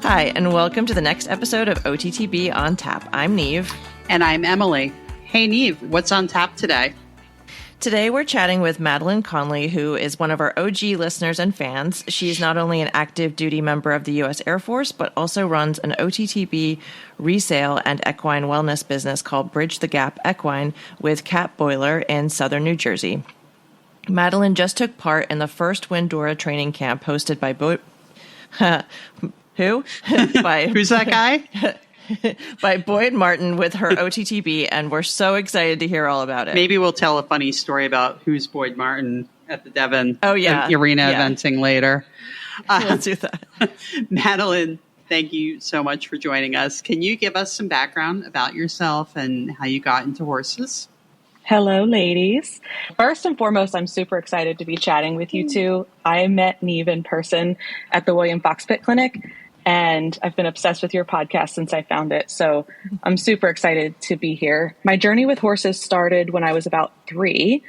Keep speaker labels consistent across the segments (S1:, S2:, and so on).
S1: Hi, and welcome to the next episode of OTTB on Tap. I'm Neve.
S2: And I'm Emily. Hey, Neve, what's on tap today?
S1: Today, we're chatting with Madeline Conley, who is one of our OG listeners and fans. She's not only an active duty member of the U.S. Air Force, but also runs an OTTB resale and equine wellness business called Bridge the Gap Equine with Camp Windurra in southern New Jersey. Madeline just took part in the first Windurra training camp hosted by Who?
S2: Who's that guy?
S1: By Boyd Martin with her OTTB, and we're so excited to hear all about it.
S2: Maybe we'll tell a funny story about who's Boyd Martin at the Devon arena eventing later.
S1: Let's do that.
S2: Madeline, thank you so much for joining us. Can you give us some background about yourself and how you got into horses?
S3: Hello, ladies. First and foremost, I'm super excited to be chatting with you two. I met Neve in person at the William Fox Pit Clinic, and I've been obsessed with your podcast since I found it. So I'm super excited to be here. My journey with horses started when I was about 3.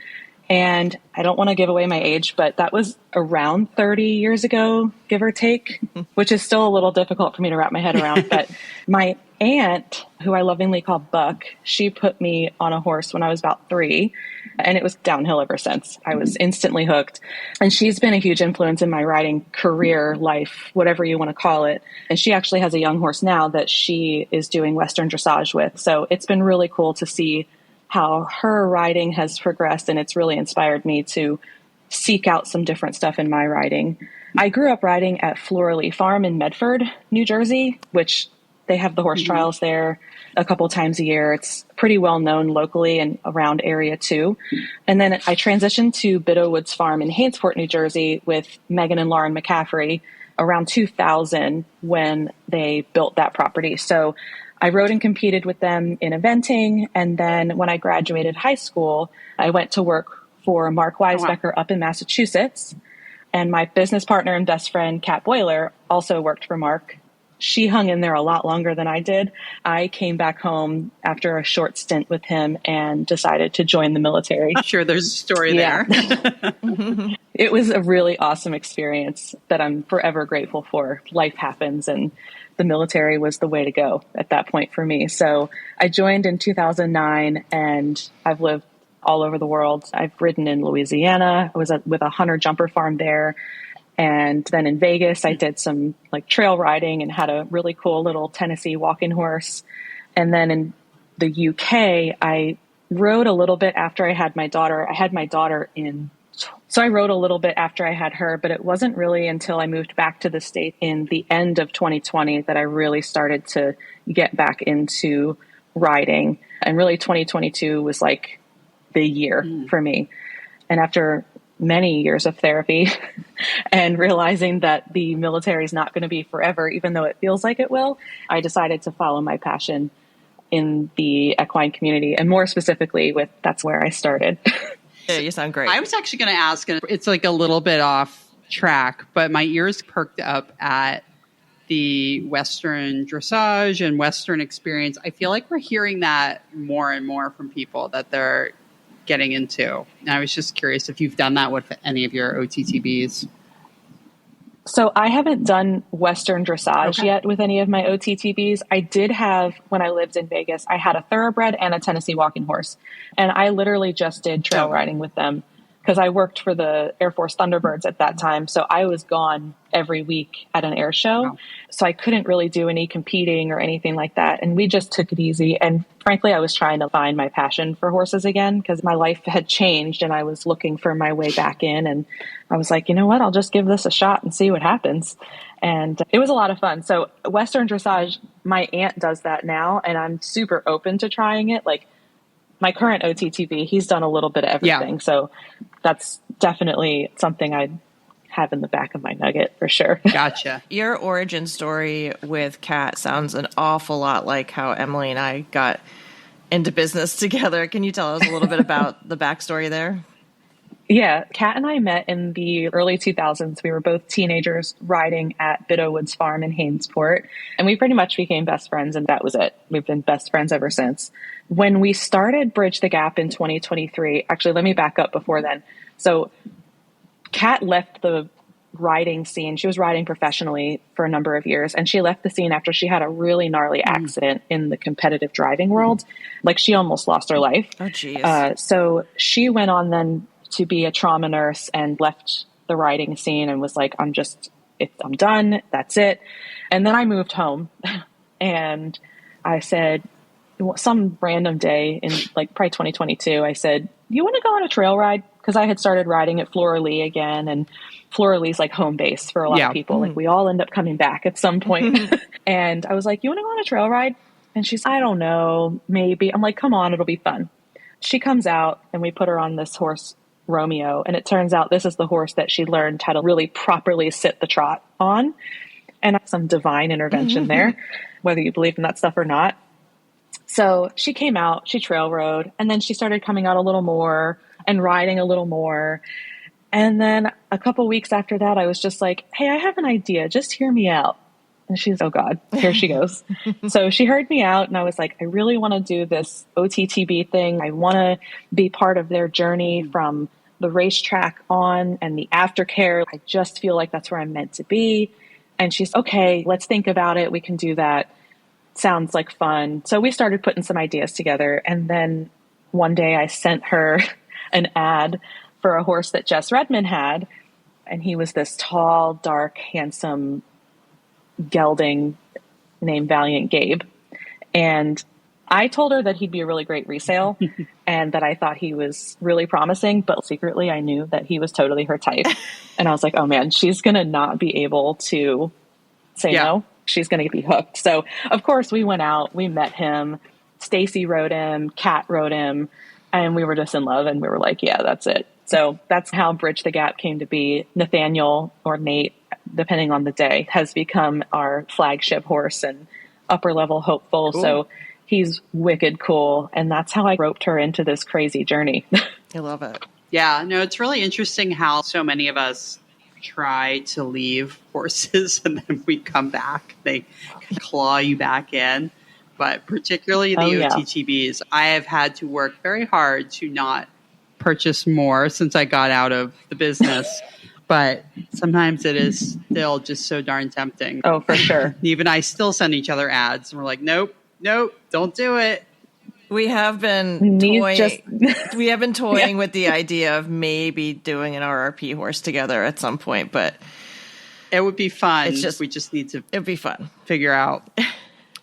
S3: And I don't want to give away my age, but that was around 30 years ago, give or take, which is still a little difficult for me to wrap my head around. But my aunt, who I lovingly call Buck, she put me on a horse when I was about 3. And it was downhill ever since. I was instantly hooked. And she's been a huge influence in my riding career, life, whatever you want to call it. And she actually has a young horse now that she is doing Western dressage with. So it's been really cool to see how her riding has progressed. And it's really inspired me to seek out some different stuff in my riding. I grew up riding at Florally Farm in Medford, New Jersey, which they have the horse trials there a couple times a year. It's pretty well known locally and around area too. And then I transitioned to Biddow Woods Farm in Hainesport, New Jersey with Megan and Lauren McCaffrey around 2000 when they built that property. So I rode and competed with them in eventing. And then when I graduated high school, I went to work for Mark Weisbecker up in Massachusetts. And my business partner and best friend, Camp Windurra, also worked for Mark. She hung in there a lot longer than I did. I came back home after a short stint with him and decided to join the military.
S2: I'm sure there's a story there.
S3: It was a really awesome experience that I'm forever grateful for. Life happens, and the military was the way to go at that point for me. So I joined in 2009, and I've lived all over the world. I've ridden in Louisiana. I was with a hunter jumper farm there. And then in Vegas, I did some like trail riding and had a really cool little Tennessee walking horse. And then in the UK, I rode a little bit after I had my daughter. So I rode a little bit after I had her, but it wasn't really until I moved back to the States in the end of 2020 that I really started to get back into riding. And really 2022 was like the year for me. And after many years of therapy and realizing that the military is not going to be forever, even though it feels like it will, I decided to follow my passion in the equine community, and more specifically that's where I started.
S1: Yeah, you sound great.
S2: I was actually going to ask, and it's like a little bit off track, but my ears perked up at the Western dressage and Western experience. I feel like we're hearing that more and more from people that they're getting into. And I was just curious if you've done that with any of your OTTBs.
S3: So I haven't done Western dressage yet with any of my OTTBs. I did have, when I lived in Vegas, I had a thoroughbred and a Tennessee walking horse. And I literally just did trail riding with them because I worked for the Air Force Thunderbirds at that time. So I was gone every week at an air show. Wow. So I couldn't really do any competing or anything like that. And we just took it easy. And frankly, I was trying to find my passion for horses again because my life had changed and I was looking for my way back in. And I was like, you know what, I'll just give this a shot and see what happens. And it was a lot of fun. So Western dressage, my aunt does that now, and I'm super open to trying it. Like my current OTTB, he's done a little bit of everything. Yeah. So that's definitely something I'd have in the back of my nugget for sure.
S2: Gotcha.
S1: Your origin story with Kat sounds an awful lot like how Emily and I got into business together. Can you tell us a little bit about the backstory there?
S3: Yeah, Kat and I met in the early 2000s. We were both teenagers riding at Biddow Woods Farm in Hainesport, and we pretty much became best friends, and that was it. We've been best friends ever since. When we started Bridge the Gap in 2023, actually, let me back up before then. So Kat left the riding scene. She was riding professionally for a number of years, and she left the scene after she had a really gnarly accident in the competitive driving world. Like, she almost lost her life.
S1: Oh, geez.
S3: So she went on then to be a trauma nurse and left the riding scene and was like, I'm done. That's it. And then I moved home and I said, some random day in like probably 2022, I said, you want to go on a trail ride? Because I had started riding at Flora Lee again, and Flora Lee's like home base for a lot of people. Like, we all end up coming back at some point. And I was like, you want to go on a trail ride? And she's, I don't know, maybe. I'm like, come on, it'll be fun. She comes out and we put her on this horse, Romeo. And it turns out this is the horse that she learned how to really properly sit the trot on. And some divine intervention there, whether you believe in that stuff or not. So she came out, she trail rode, and then she started coming out a little more and riding a little more. And then a couple weeks after that, I was just like, hey, I have an idea. Just hear me out. And she's, oh God, here she goes. So she heard me out and I was like, I really want to do this OTTB thing. I want to be part of their journey from the racetrack on and the aftercare. I just feel like that's where I'm meant to be. And she's, okay, let's think about it. We can do that. Sounds like fun. So we started putting some ideas together. And then one day I sent her an ad for a horse that Jess Redmond had. And he was this tall, dark, handsome gelding named Valiant Gabe. And I told her that he'd be a really great resale and that I thought he was really promising, but secretly I knew that he was totally her type. And I was like, oh man, she's going to not be able to say no. She's going to be hooked. So of course we went out, we met him, Stacy rode him, Kat rode him, and we were just in love. And we were like, yeah, that's it. So that's how Bridge the Gap came to be. Nathaniel, or Nate, depending on the day, has become our flagship horse and upper level hopeful. Cool. So he's wicked cool. And that's how I roped her into this crazy journey.
S1: I love it.
S2: Yeah, no, it's really interesting how so many of us try to leave horses and then we come back. They claw you back in. But particularly the OTTBs, I have had to work very hard to not purchase more since I got out of the business. But sometimes it is still just so darn tempting.
S3: Oh, for sure.
S2: Even I still send each other ads and we're like, nope, don't do it.
S1: We have been toying with the idea of maybe doing an RRP horse together at some point, but
S2: it would be fun. We just need to
S1: it'd be fun.
S2: Figure out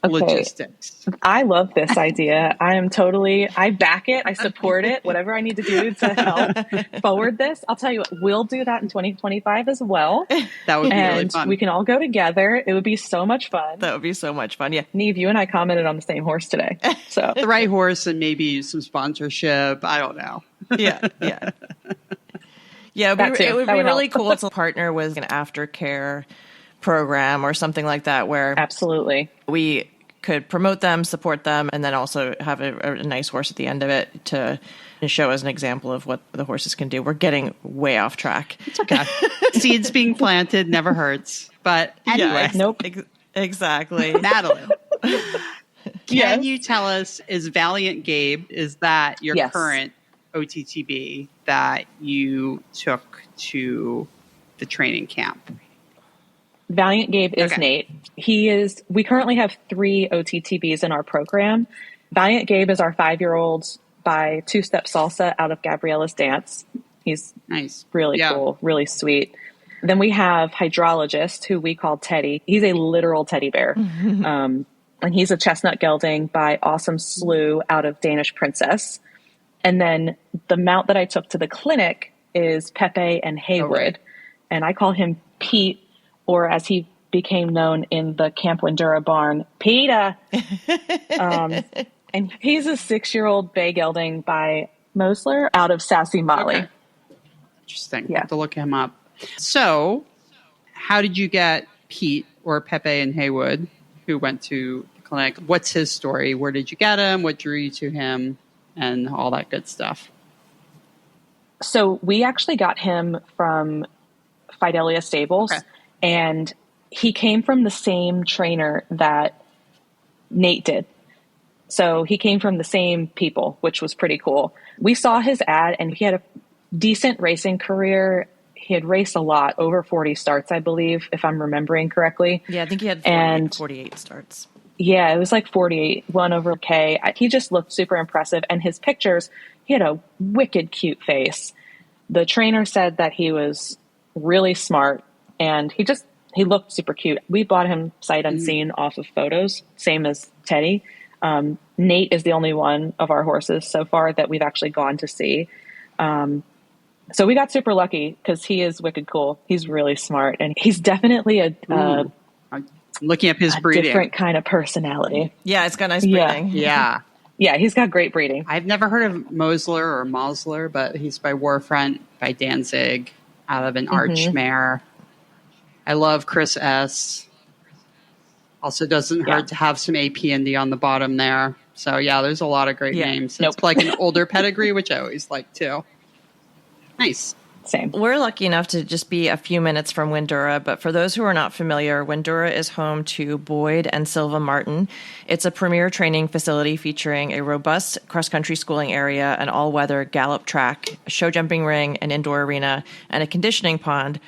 S2: logistics.
S3: I love this idea. I back it. I support it. Whatever I need to do to help forward this. I'll tell you what, we'll do that in 2025 as well.
S2: That would be really fun.
S3: We can all go together. It would be so much fun.
S1: That would be so much fun. Yeah.
S3: Neve, you and I commented on the same horse today. So
S2: the right horse and maybe some sponsorship. I don't know.
S1: Yeah. Yeah, it would be really cool to partner with an aftercare program or something like that where
S3: absolutely
S1: we could promote them, support them, and then also have a nice horse at the end of it to show as an example of what the horses can do. We're getting way off track.
S2: It's okay. Seeds being planted never hurts. But anyway.
S3: Nope.
S1: Exactly.
S2: Madeline, can you tell us, is Valiant Gabe, is that your current OTTB that you took to the training camp?
S3: Valiant Gabe is Nate. We currently have 3 OTTBs in our program. Valiant Gabe is our 5-year-old by Two Step Salsa out of Gabriella's Dance. He's
S2: nice,
S3: really cool, really sweet. Then we have Hydrologist, who we call Teddy. He's a literal teddy bear. And he's a chestnut gelding by Awesome Slew out of Danish Princess. And then the mount that I took to the clinic is Pepe and Heywood. And I call him Pete, or as he became known in the Camp Windurra barn, Peter. And he's a 6-year-old bay gelding by Mosler out of Sassy Molly.
S2: Okay. Interesting. Yeah. Have to look him up. So how did you get Pete, or Pepe and Heywood, who went to the clinic? What's his story? Where did you get him? What drew you to him? And all that good stuff.
S3: So we actually got him from Fidelia Stables. Okay. And he came from the same trainer that Nate did. So he came from the same people, which was pretty cool. We saw his ad and he had a decent racing career. he had raced a lot, over 40 starts, I believe, if I'm remembering correctly.
S1: Yeah, I think he had 48 starts.
S3: Yeah, it was like 48, 1 over K. He just looked super impressive. And his pictures, he had a wicked cute face. The trainer said that he was really smart and he looked super cute. We bought him sight unseen off of photos, same as Teddy. Nate is the only one of our horses so far that we've actually gone to see. So we got super lucky because he is wicked cool. He's really smart and he's definitely
S2: I'm looking up his breeding.
S3: Different kind of personality.
S1: Yeah, it's got nice breeding.
S2: Yeah.
S3: Yeah, he's got great breeding.
S2: I've never heard of Mosler, but he's by Warfront, by Danzig, out of an Arch mare. I love Chris S. Also doesn't hurt to have some APND on the bottom there. So yeah, there's a lot of great names. It's like an older pedigree, which I always like too. Nice.
S3: Same.
S1: We're lucky enough to just be a few minutes from Windurra, but for those who are not familiar, Windurra is home to Boyd and Silva Martin. It's a premier training facility featuring a robust cross-country schooling area, an all-weather gallop track, a show jumping ring, an indoor arena, and a conditioning pond.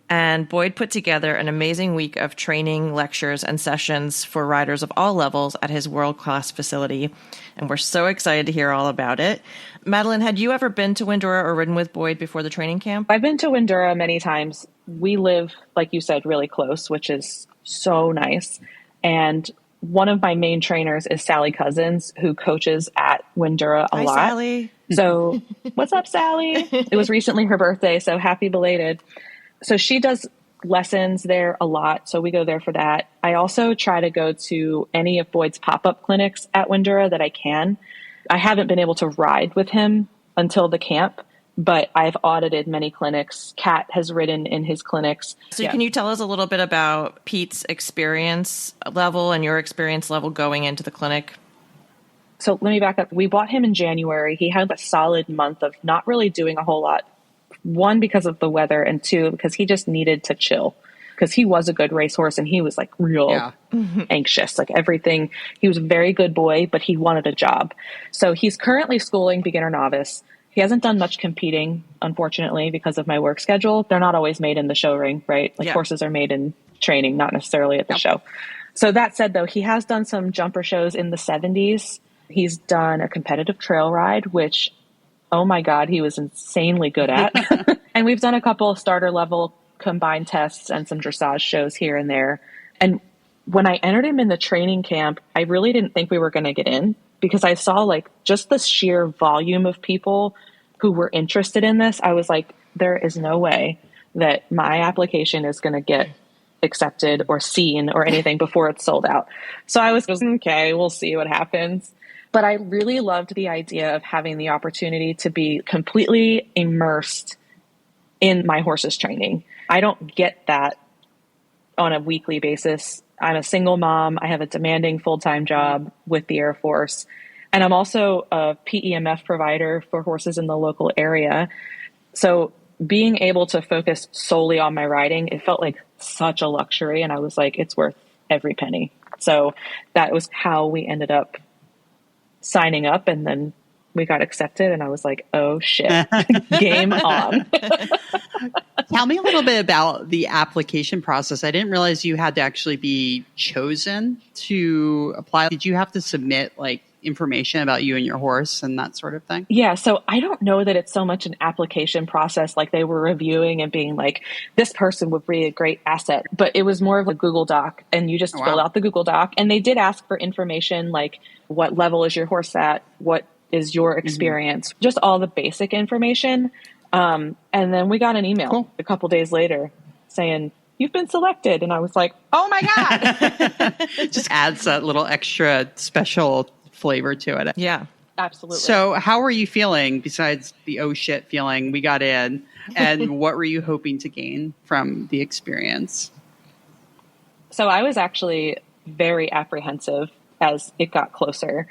S1: And Boyd put together an amazing week of training, lectures, and sessions for riders of all levels at his world-class facility. And we're so excited to hear all about it. Madeline, had you ever been to Windurra or ridden with Boyd before the training camp?
S3: I've been to Windurra many times. We live, like you said, really close, which is so nice. And one of my main trainers is Sally Cousins, who coaches at Windurra a lot.
S1: Hi, Sally.
S3: So what's up, Sally? It was recently her birthday, so happy belated. So she does lessons there a lot, so we go there for that. I also try to go to any of Boyd's pop-up clinics at Windurra that I can. I haven't been able to ride with him until the camp, but I've audited many clinics. Kat has ridden in his clinics.
S1: So can you tell us a little bit about Pete's experience level and your experience level going into the clinic?
S3: So let me back up. We bought him in January. He had a solid month of not really doing a whole lot. 1, because of the weather, and 2, because he just needed to chill. Because he was a good racehorse and he was like real anxious, like everything. He was a very good boy, but he wanted a job. So he's currently schooling beginner novice. He hasn't done much competing, unfortunately, because of my work schedule. They're not always made in the show ring, right? Like horses are made in training, not necessarily at the show. So that said, though, he has done some jumper shows in the 70s. He's done a competitive trail ride, which, oh my God, he was insanely good at. And we've done a couple of starter level combined tests and some dressage shows here and there. And when I entered him in the training camp, I really didn't think we were going to get in because I saw like just the sheer volume of people who were interested in this. I was like, there is no way that my application is going to get accepted or seen or anything before it's sold out. So I was just, okay, we'll see what happens. But I really loved the idea of having the opportunity to be completely immersed in my horse's training. I don't get that on a weekly basis. I'm a single mom. I have a demanding full-time job with the Air Force. And I'm also a PEMF provider for horses in the local area. So being able to focus solely on my riding, it felt like such a luxury. And I was like, it's worth every penny. So that was how we ended up signing up, and then we got accepted, and I was like, oh shit, game on.
S2: Tell me a little bit about the application process. I didn't realize you had to actually be chosen to apply. Did you have to submit like information about you and your horse and that sort of thing?
S3: Yeah. So I don't know that it's so much an application process, like they were reviewing and being like, this person would be a great asset, but it was more of a Google Doc, and you just filled out the Google Doc, and they did ask for information like what level is your horse at? What is your experience? Just all the basic information. And then we got an email a couple days later saying, you've been selected. And I was like, oh my God.
S2: Just adds that little extra special flavor to it.
S1: Yeah,
S3: absolutely.
S2: So how were you feeling besides the oh shit feeling we got in? And what were you hoping to gain from the experience?
S3: So I was actually very apprehensive as it got closer.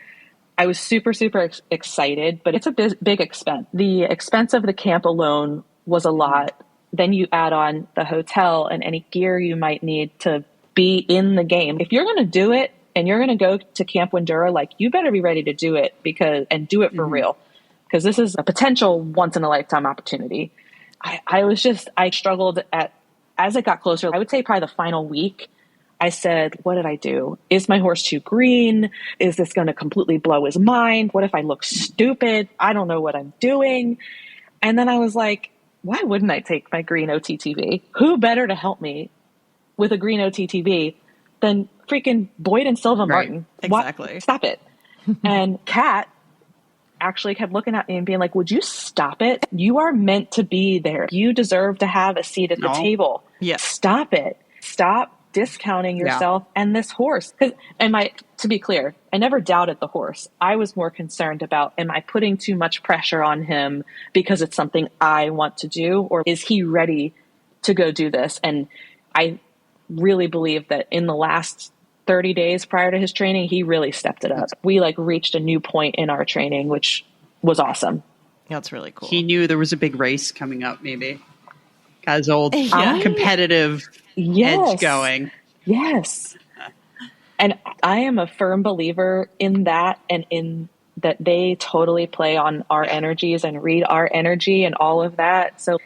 S3: I was super, super excited, but it's a big expense. The expense of the camp alone was a lot. Then you add on the hotel and any gear you might need to be in the game. If you're going to do it and you're going to go to Camp Windurra, like you better be ready to do it and do it for real, because this is a potential once in a lifetime opportunity. I struggled as it got closer. I would say probably the final week. I said, what did I do? Is my horse too green? Is this going to completely blow his mind? What if I look stupid? I don't know what I'm doing. And then I was like, why wouldn't I take my green OTTB? Who better to help me with a green OTTB than freaking Boyd and Silva Martin?
S1: Exactly.
S3: Stop it. And Kat actually kept looking at me and being like, would you stop it? You are meant to be there. You deserve to have a seat at the table.
S1: Yes.
S3: Stop it. Stop discounting yourself and this horse. To be clear, I never doubted the horse. I was more concerned about, am I putting too much pressure on him because it's something I want to do, or is he ready to go do this? And I really believe that in the last 30 days prior to his training, he really stepped it up. We reached a new point in our training, which was awesome.
S1: That's really cool.
S2: He knew there was a big race coming up, maybe. Got his old competitive edge going.
S3: Yes. And I am a firm believer in that, and in that they totally play on our energies and read our energy and all of that. So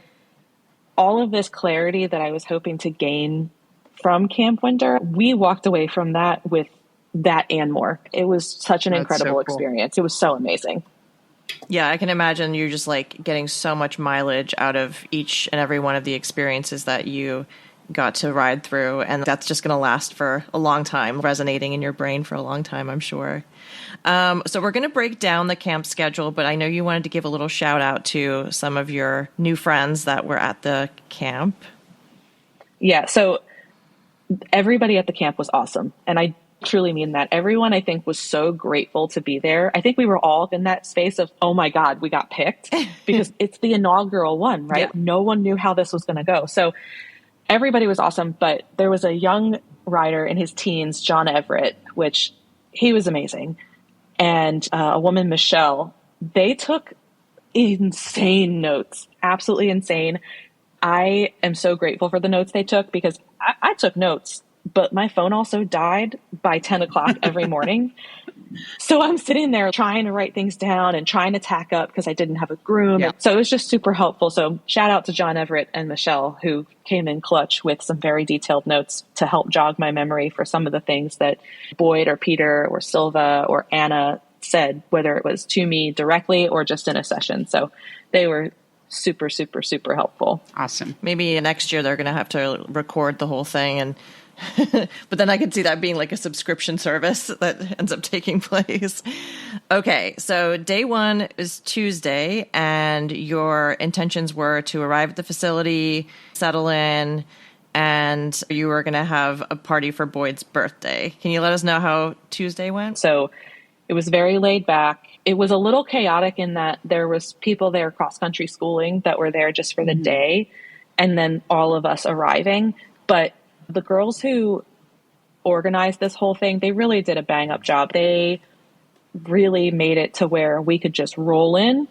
S3: all of this clarity that I was hoping to gain from Camp Windurra, we walked away from that with that and more. It was such an incredible experience. It was so amazing.
S1: Yeah, I can imagine you just getting so much mileage out of each and every one of the experiences that you got to ride through. And that's just going to last for a long time, resonating in your brain for a long time, I'm sure. So we're going to break down the camp schedule, but I know you wanted to give a little shout out to some of your new friends that were at the camp.
S3: Yeah, so everybody at the camp was awesome. And I truly mean that. Everyone, I think, was so grateful to be there. I think we were all in that space of, oh my God, we got picked, because it's the inaugural one, right? Yeah. No one knew how this was going to go. So everybody was awesome, but there was a young rider in his teens, John Everett, which he was amazing. And a woman, Michelle, they took insane notes, absolutely insane. I am so grateful for the notes they took, because I took notes, but my phone also died by 10 o'clock every morning. So I'm sitting there trying to write things down and trying to tack up because I didn't have a groom. Yeah. So it was just super helpful. So shout out to John Everett and Michelle, who came in clutch with some very detailed notes to help jog my memory for some of the things that Boyd or Peter or Silva or Anna said, whether it was to me directly or just in a session. So they were super, super, super helpful.
S2: Awesome.
S1: Maybe next year they're going to have to record the whole thing, and but then I could see that being a subscription service that ends up taking place. Okay, so day one is Tuesday, and your intentions were to arrive at the facility, settle in, and you were going to have a party for Boyd's birthday. Can you let us know how Tuesday went?
S3: So it was very laid back. It was a little chaotic in that there was people there cross-country schooling that were there just for the day, and then all of us arriving. But the girls who organized this whole thing, they really did a bang-up job. They really made it to where we could just roll in,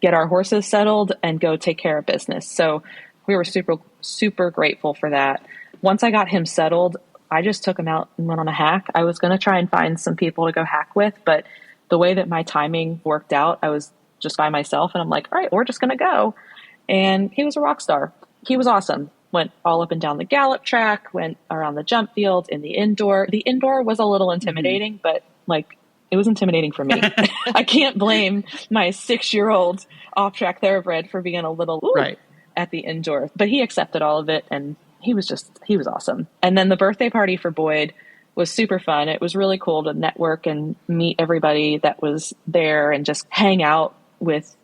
S3: get our horses settled, and go take care of business. So we were super, super grateful for that. Once I got him settled, I just took him out and went on a hack. I was going to try and find some people to go hack with, but the way that my timing worked out, I was just by myself, and I'm like, all right, we're just going to go. And he was a rock star. He was awesome. Went all up and down the gallop track, went around the jump field, in the indoor. The indoor was a little intimidating, but it was intimidating for me. I can't blame my 6-year-old off-track thoroughbred for being a little at the indoor, but he accepted all of it, and he was awesome. And then the birthday party for Boyd was super fun. It was really cool to network and meet everybody that was there and just hang out with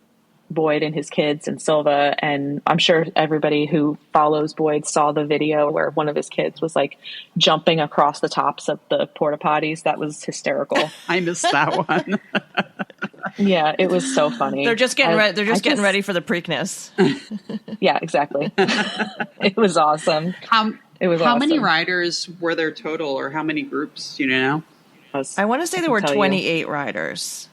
S3: Boyd and his kids and Silva. And I'm sure everybody who follows Boyd saw the video where one of his kids was jumping across the tops of the porta potties. That was hysterical.
S2: I missed that one.
S3: Yeah, it was so funny.
S1: They're just getting ready. They're just getting ready for the Preakness.
S3: Yeah, exactly. It was awesome.
S2: How many riders were there total, or how many groups? Do you know?
S1: I want to say there were 28 riders.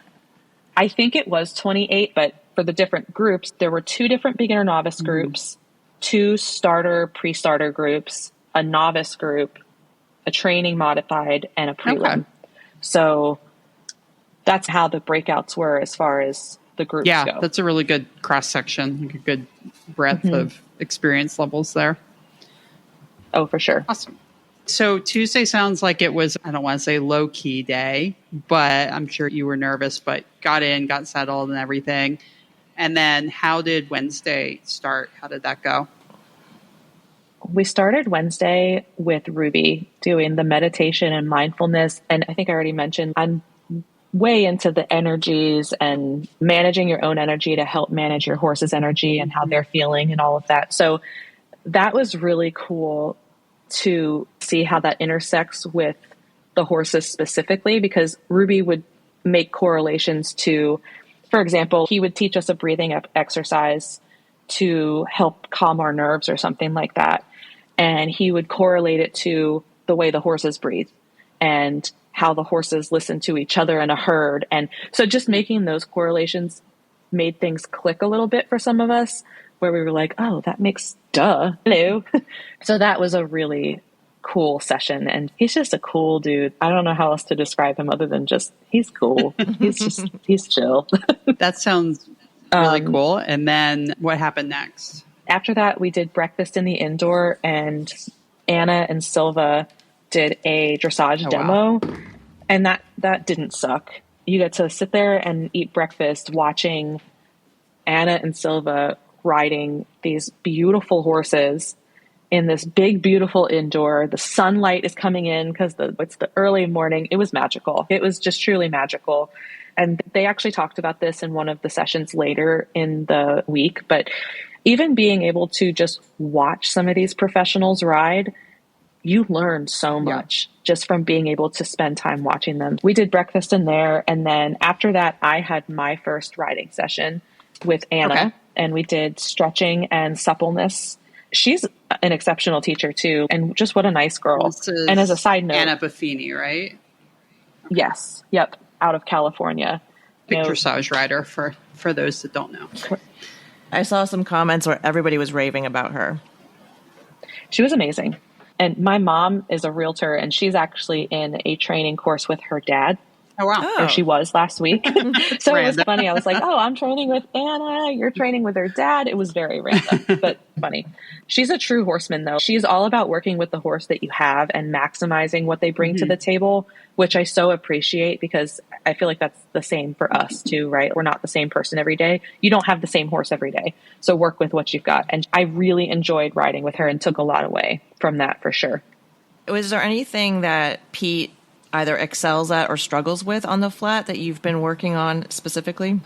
S3: I think it was 28, but for the different groups, there were 2 different beginner novice groups, 2 starter pre-starter groups, a novice group, a training modified, and a prelim. Okay. So that's how the breakouts were as far as the groups go.
S2: Yeah, that's a really good cross section, like a good breadth of experience levels there.
S3: Oh, for sure.
S2: Awesome. So Tuesday sounds like it was, I don't want to say low key day, but I'm sure you were nervous, but got in, got settled and everything. And then how did Wednesday start? How did that go?
S3: We started Wednesday with Ruby doing the meditation and mindfulness. And I think I already mentioned, I'm way into the energies and managing your own energy to help manage your horse's energy and how they're feeling and all of that. So that was really cool to see how that intersects with the horses specifically, because Ruby would make correlations to, for example, he would teach us a breathing exercise to help calm our nerves or something like that. And he would correlate it to the way the horses breathe and how the horses listen to each other in a herd. And so just making those correlations made things click a little bit for some of us, where we were like, oh, that makes hello. So that was a really cool session. And he's just a cool dude. I don't know how else to describe him other than just, he's cool. He's chill.
S2: That sounds really cool. And then what happened next?
S3: After that, we did breakfast in the indoor, and Anna and Silva did a dressage demo. Wow. And that didn't suck. You get to sit there and eat breakfast watching Anna and Silva riding these beautiful horses in this big, beautiful indoor. The sunlight is coming in because it's the early morning. It was magical. It was just truly magical. And they actually talked about this in one of the sessions later in the week. But even being able to just watch some of these professionals ride, you learn so much just from being able to spend time watching them. We did breakfast in there. And then after that, I had my first riding session with Anna. Okay. And we did stretching and suppleness. She's an exceptional teacher too. And just what a nice girl. And as a side note,
S2: Anna Buffini, right?
S3: Okay. Yes. Yep. Out of California.
S2: Big dressage rider for those that don't know.
S1: I saw some comments where everybody was raving about her.
S3: She was amazing. And my mom is a realtor, and she's actually in a training course with her dad.
S2: Oh, wow.
S3: Or she was last week. So it was funny. I was like, oh, I'm training with Anna. You're training with her dad. It was very random, but funny. She's a true horseman, though. She's all about working with the horse that you have and maximizing what they bring to the table, which I so appreciate, because I feel like that's the same for us too, right? We're not the same person every day. You don't have the same horse every day. So work with what you've got. And I really enjoyed riding with her and took a lot away from that for sure.
S1: Was there anything that Pete either excels at or struggles with on the flat that you've been working on specifically?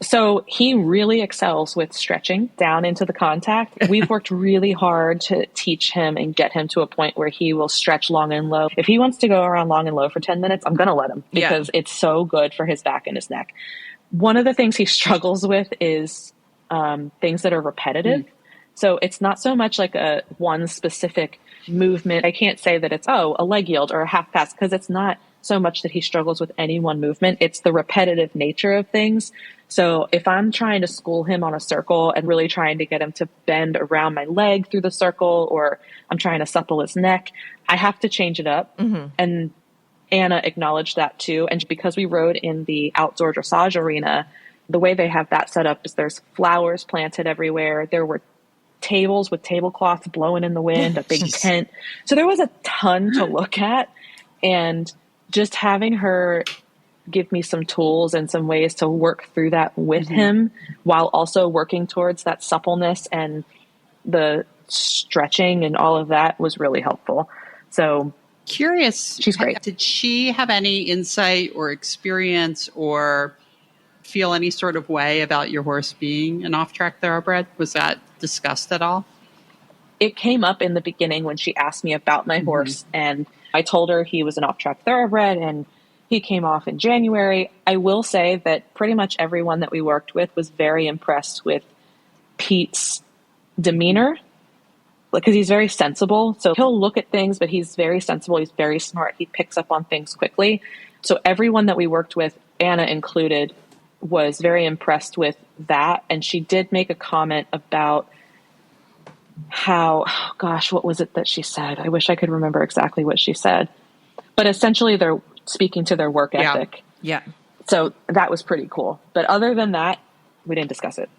S3: So he really excels with stretching down into the contact. We've worked really hard to teach him and get him to a point where he will stretch long and low. If he wants to go around long and low for 10 minutes, I'm going to let him, because it's so good for his back and his neck. One of the things he struggles with is things that are repetitive. So it's not so much like a one specific movement. I can't say that it's, a leg yield or a half pass, because it's not so much that he struggles with any one movement. It's the repetitive nature of things. So if I'm trying to school him on a circle and really trying to get him to bend around my leg through the circle, or I'm trying to supple his neck, I have to change it up. And Anna acknowledged that too. And because we rode in the outdoor dressage arena, the way they have that set up is there's flowers planted everywhere. There were tables with tablecloths blowing in the wind, a big tent. So there was a ton to look at, and just having her give me some tools and some ways to work through that with him, while also working towards that suppleness and the stretching and all of that, was really helpful. So
S2: curious,
S3: she's great.
S2: Did she have any insight or experience or feel any sort of way about your horse being an off-track thoroughbred? Was that discussed at all?
S3: It came up in the beginning when she asked me about my horse, and I told her he was an off-track thoroughbred and he came off in January. I will say that pretty much everyone that we worked with was very impressed with Pete's demeanor, because he's very sensible. So he'll look at things, but he's very sensible. He's very smart. He picks up on things quickly. So everyone that we worked with, Anna included, was very impressed with that. And she did make a comment about how, what was it that she said? I wish I could remember exactly what she said. But essentially they're speaking to their work ethic.
S1: Yeah.
S3: So that was pretty cool. But other than that, we didn't discuss it.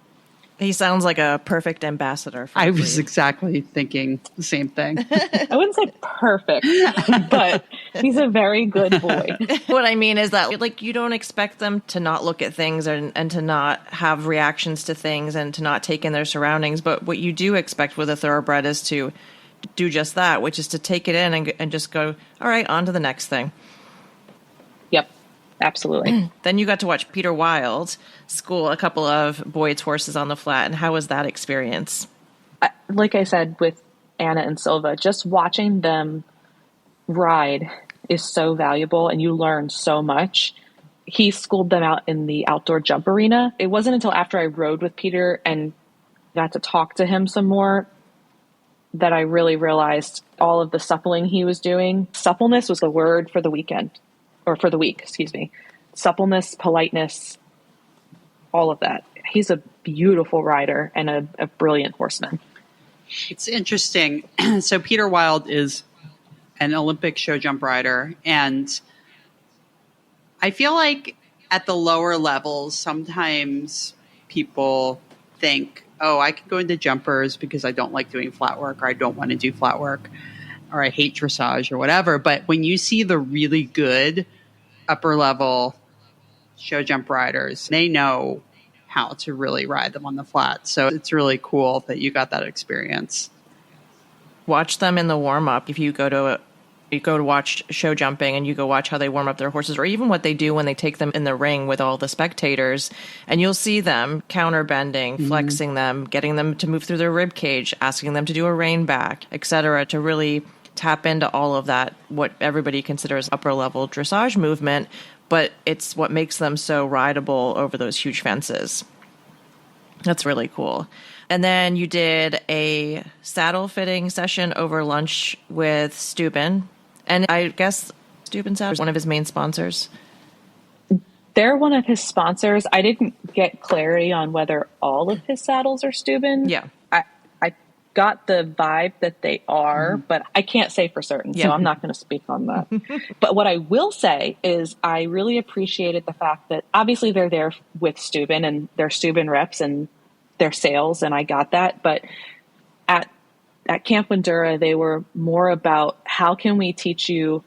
S1: He sounds like a perfect ambassador. For
S2: I was exactly thinking the same thing.
S3: I wouldn't say perfect, but he's a very good boy.
S1: What I mean is that, like, you don't expect them to not look at things and to not have reactions to things and to not take in their surroundings. But what you do expect with a thoroughbred is to do just that, which is to take it in and just go, all right, on to the next thing.
S3: Yep. Absolutely.
S1: Then you got to watch Peter Wylde school a couple of Boyd's horses on the flat. And how was that experience?
S3: Like I said, with Anna and Silva, just watching them ride is so valuable and you learn so much. He schooled them out in the outdoor jump arena. It wasn't until after I rode with Peter and got to talk to him some more that I really realized all of the suppling he was doing. Suppleness was the word for the weekend. Or for the week, excuse me. Suppleness, politeness, all of that. He's a beautiful rider and a brilliant horseman.
S2: It's interesting. So Peter Wylde is an Olympic show jump rider. And I feel like at the lower levels, sometimes people think, oh, I could go into jumpers because I don't like doing flat work, or I don't want to do flat work, or I hate dressage or whatever. But when you see the really good upper level show jump riders, they know how to really ride them on the flat. So it's really cool that you got that experience.
S1: Watch them in the warm up. If you go to watch show jumping and you go watch how they warm up their horses, or even what they do when they take them in the ring with all the spectators, and you'll see them counterbending, flexing them, getting them to move through their rib cage, asking them to do a rein back, etc., to really tap into all of that, what everybody considers upper level dressage movement, but it's what makes them so rideable over those huge fences. That's really cool. And then you did a saddle fitting session over lunch with Steuben. And I guess Steuben Saddle is one of his main sponsors.
S3: They're one of his sponsors. I didn't get clarity on whether all of his saddles are Steuben.
S1: Yeah.
S3: I got the vibe that they are, but I can't say for certain, so I'm not going to speak on that. But what I will say is I really appreciated the fact that obviously they're there with Steuben and they're Steuben reps and their sales, and I got that. But at Camp Windurra, they were more about how can we teach you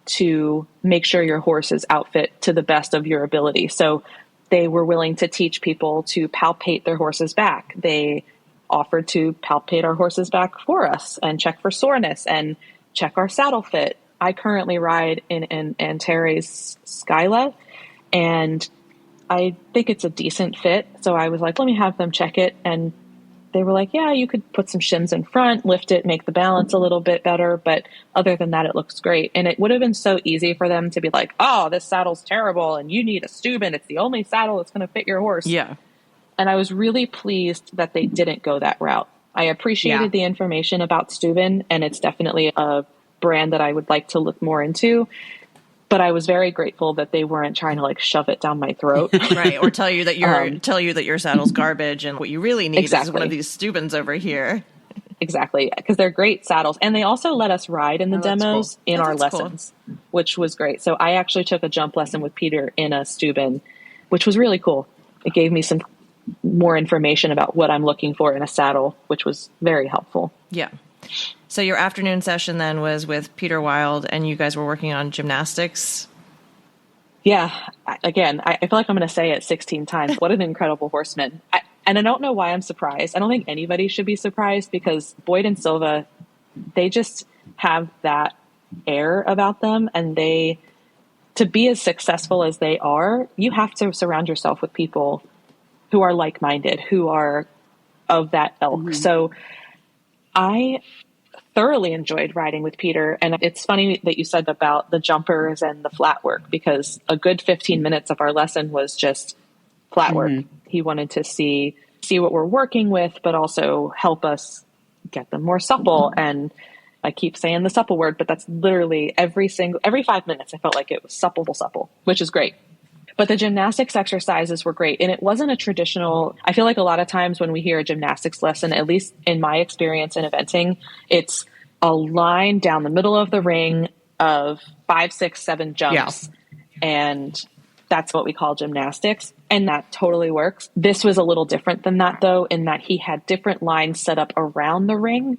S3: to make sure your horse is outfit to the best of your ability. So they were willing to teach people to palpate their horse's back. They offered to palpate our horse's back for us and check for soreness and check our saddle fit. I currently ride in Antares Skyla, and I think it's a decent fit. So I was like, let me have them check it. And they were like, yeah, you could put some shims in front, lift it, make the balance a little bit better. But other than that, it looks great. And it would have been so easy for them to be like, oh, this saddle's terrible and you need a Steuben. It's the only saddle that's going to fit your horse.
S1: Yeah.
S3: And I was really pleased that they didn't go that route. I appreciated the information about Steuben, and it's definitely a brand that I would like to look more into. But I was very grateful that they weren't trying to like shove it down my throat.
S1: Right. Or tell you that your saddle's garbage and what you really need is one of these Steubens over here.
S3: Exactly. Because they're great saddles. And they also let us ride in the demos in our lessons, which was great. So I actually took a jump lesson with Peter in a Steuben, which was really cool. It gave me some more information about what I'm looking for in a saddle, which was very helpful.
S1: Yeah. So your afternoon session then was with Peter Wylde, and you guys were working on gymnastics.
S3: Yeah. I feel like I'm going to say it 16 times. What an incredible horseman. And I don't know why I'm surprised. I don't think anybody should be surprised because Boyd and Silva, they just have that air about them. And to be as successful as they are, you have to surround yourself with people who are like-minded, who are of that ilk. Mm-hmm. So I thoroughly enjoyed riding with Peter. And it's funny that you said about the jumpers and the flat work, because a good 15 minutes of our lesson was just flat work. He wanted to see what we're working with, but also help us get them more supple. And I keep saying the supple word, but that's literally every 5 minutes. I felt like it was supple, which is great. But the gymnastics exercises were great. And it wasn't a traditional, I feel like a lot of times when we hear a gymnastics lesson, at least in my experience in eventing, it's a line down the middle of the ring of 5, 6, 7 jumps. Yeah. And That's what we call gymnastics. And that totally works. This was a little different than that, though, in that he had different lines set up around the ring